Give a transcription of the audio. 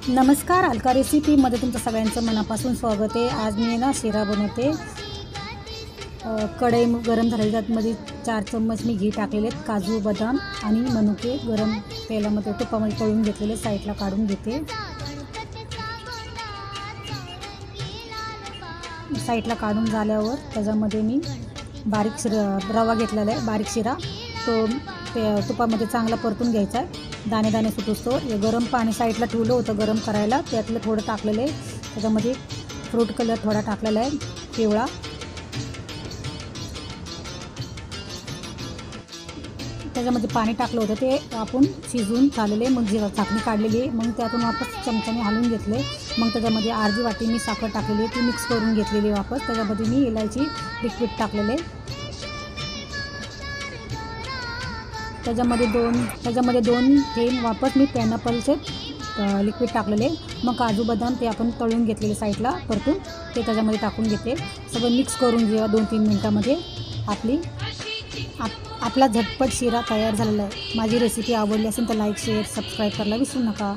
नमस्कार, अलका रेसिपीमध्ये तुमचं सगळ्यांचं मनापासून स्वागत आहे। आज मी ना शिरा बनवते। कढई गरम झालेली, त्यामध्ये 4 चम्मच मी घी टाकलेले आहेत। काजू बदाम आणि मनुके गरम तेलामध्ये तुपामध्ये तळून घेतलेले साईडला काढून घेते। साईडला काढून झाल्यावर त्याच्यामध्ये मी बारीक रवा घेतलेला आहे, बारीक शिरा तो तुपामध्ये चांगला परतून घ्यायचा आहे, दाणे दाणे सुटूसतो। हे गरम पाणी साईडला ठेवलं होतं गरम करायला, त्यातलं थोडं टाकलेलं आहे। त्याच्यामध्ये फ्रूट कलर थोडा टाकलेला आहे, पिवळा। त्याच्यामध्ये पाणी टाकलं होतं, ते आपण शिजवून झालेले, मग झाकणी काढलेली, मग त्यातून वापस चमच्याने हलवून घेतले। मग त्याच्यामध्ये अर्धी वाटी मी साखर टाकलेली, ती मिक्स करून घेतलेली वापस। त्याच्यामध्ये मी इलायची लिक्विड टाकलेले, त्याच्यामध्ये दोन थेंब वापस मी पायनॅपलचे लिक्विड टाकलेले। मग काजू बदाम ते आपण तळून घेतलेले साईडला परतून ते त्याच्यामध्ये टाकून घेते। सगळं मिक्स करून घेऊया 2-3 मिनटामध्ये। आपला झटपट शिरा तयार झालेला आहे। माझी रेसिपी आवडली असेल तर लाईक शेअर सबस्क्राईब करायला विसरू नका।